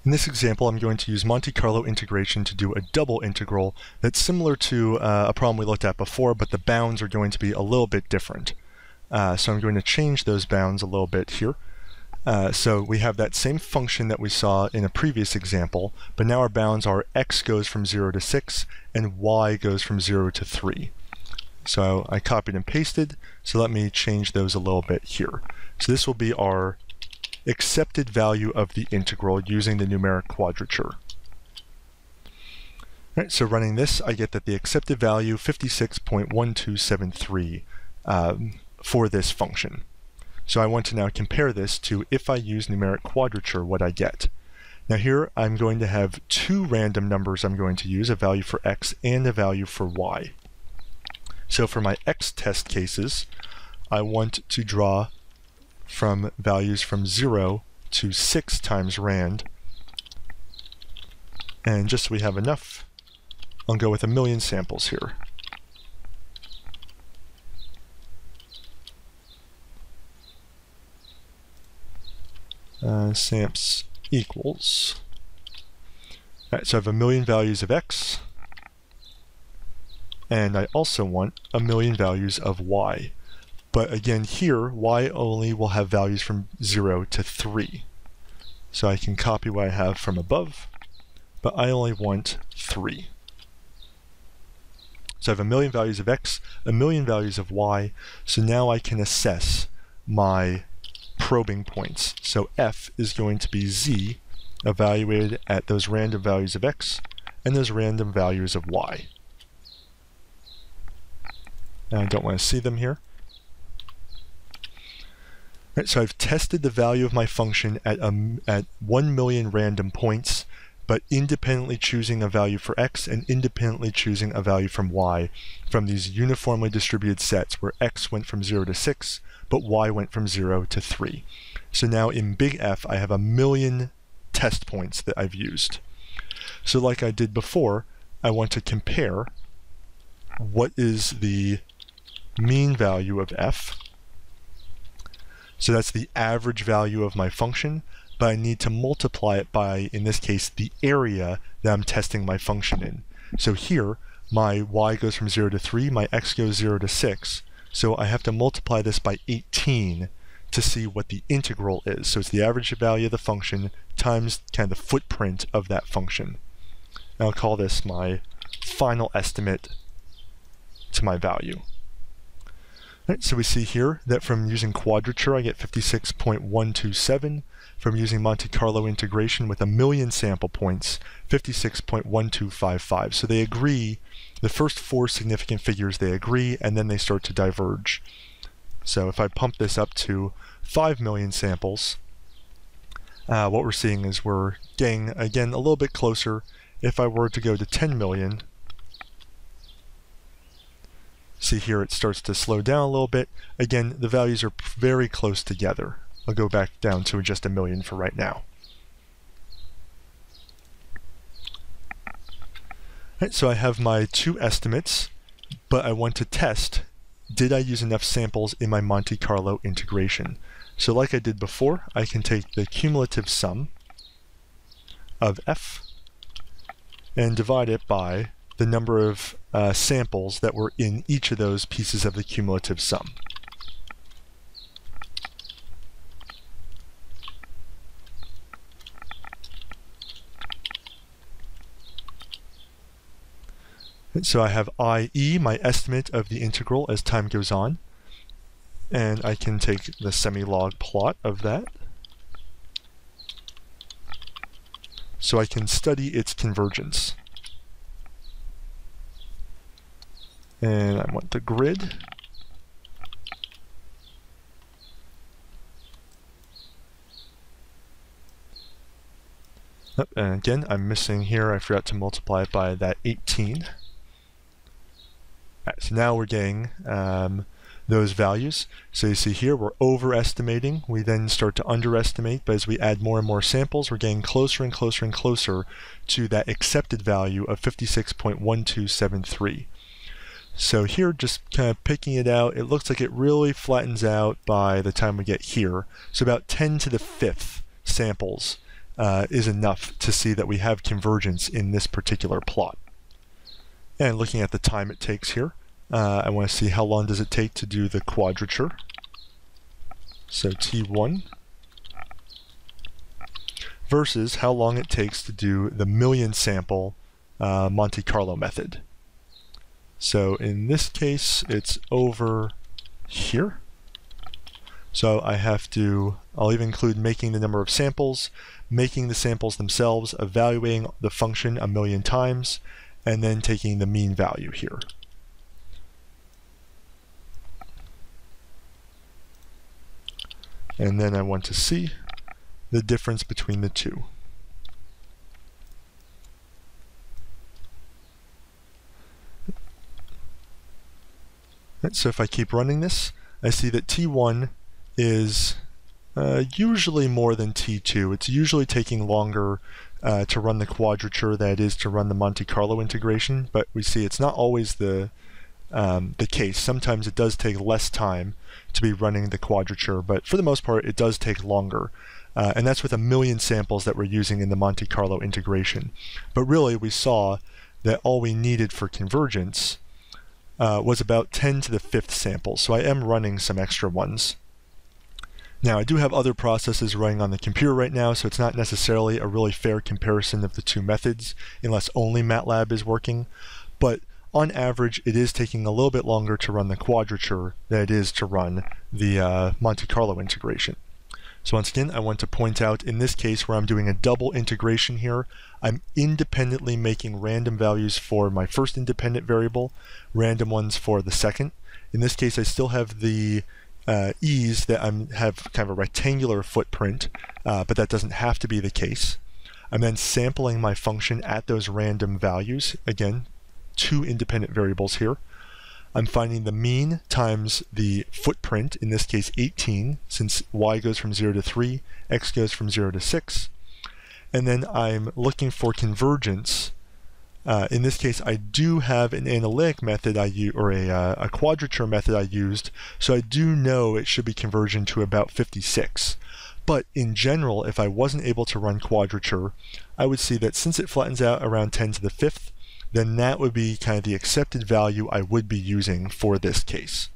In this example, I'm going to use Monte Carlo integration to do a double integral that's similar to a problem we looked at before, but the bounds are going to be a little bit different. So I'm going to change those bounds a little bit here. So we have that same function that we saw in a previous example, but now our bounds are x goes from 0 to 6 and y goes from 0 to 3. So I copied and pasted, so let me change those a little bit here. So this will be our accepted value of the integral using the numeric quadrature. Right, so running this, I get that the accepted value 56.1273 for this function. So I want to now compare this to if I use numeric quadrature, what I get. Now here I'm going to have two random numbers I'm going to use, a value for x and a value for y. So for my x test cases, I want to draw from values from 0 to 6 times rand. And just so we have enough, I'll go with 1,000,000 samples here. Samps equals. All right, so I have 1,000,000 values of x, and I also want 1,000,000 values of y. But again here, y only will have values from 0 to 3. So I can copy what I have from above, but I only want 3. So I have 1,000,000 values of x, 1,000,000 values of y, so now I can assess my probing points. So f is going to be z, evaluated at those random values of x and those random values of y. And I don't want to see them here. Right, so I've tested the value of my function at 1,000,000 random points, but independently choosing a value for x and independently choosing a value from y from these uniformly distributed sets where x went from 0 to 6, but y went from 0 to 3. So now in big F, I have 1,000,000 test points that I've used. So like I did before, I want to compare what is the mean value of f. So that's the average value of my function, but I need to multiply it by, in this case, the area that I'm testing my function in. So here, my y goes from 0 to 3, my x goes 0 to 6. So I have to multiply this by 18 to see what the integral is. So it's the average value of the function times kind of the footprint of that function. And I'll call this my final estimate to my value. Right, so we see here that from using quadrature I get 56.127, from using Monte Carlo integration with 1,000,000 sample points, 56.1255. So they agree, the first 4 significant figures they agree, and then they start to diverge. So if I pump this up to 5,000,000 samples, what we're seeing is we're getting, again, a little bit closer. If I were to go to 10,000,000, see here it starts to slow down a little bit. Again, the values are very close together. I'll go back down to just 1,000,000 for right now. Right, so I have my 2 estimates, but I want to test, did I use enough samples in my Monte Carlo integration? So like I did before, I can take the cumulative sum of f and divide it by the number of samples that were in each of those pieces of the cumulative sum. And so I have IE, my estimate of the integral as time goes on, and I can take the semi-log plot of that. So I can study its convergence. And I want the grid. Oh, and again, I'm missing here, I forgot to multiply it by that 18. Right, so now we're getting those values. So you see here, we're overestimating. We then start to underestimate, but as we add more and more samples, we're getting closer and closer and closer to that accepted value of 56.1273. So here, just kind of picking it out, it looks like it really flattens out by the time we get here. So about 10 to the 5th samples is enough to see that we have convergence in this particular plot. And looking at the time it takes here, I want to see how long does it take to do the quadrature. So T1 versus how long it takes to do the million sample Monte Carlo method. So in this case, it's over here. So I'll even include making the number of samples, making the samples themselves, evaluating the function a million times, and then taking the mean value here. And then I want to see the difference between the two. Right, so if I keep running this, I see that T1 is usually more than T2. It's usually taking longer to run the quadrature than it is to run the Monte Carlo integration, but we see it's not always the case. Sometimes it does take less time to be running the quadrature, but for the most part it does take longer. And that's with a million samples that we're using in the Monte Carlo integration. But really we saw that all we needed for convergence was about 10 to the 5th samples, so I am running some extra ones. Now I do have other processes running on the computer right now, so it's not necessarily a really fair comparison of the two methods unless only MATLAB is working, but on average it is taking a little bit longer to run the quadrature than it is to run the Monte Carlo integration. So once again, I want to point out in this case where I'm doing a double integration here, I'm independently making random values for my first independent variable, random ones for the second. In this case, I still have the e's that have kind of a rectangular footprint, but that doesn't have to be the case. I'm then sampling my function at those random values. Again, two independent variables here. I'm finding the mean times the footprint, in this case 18, since y goes from 0 to 3, x goes from 0 to 6. And then I'm looking for convergence. In this case, I do have an analytic method or a quadrature method I used, so I do know it should be converging to about 56. But in general, if I wasn't able to run quadrature, I would see that since it flattens out around 10 to the 5th, then that would be kind of the accepted value I would be using for this case.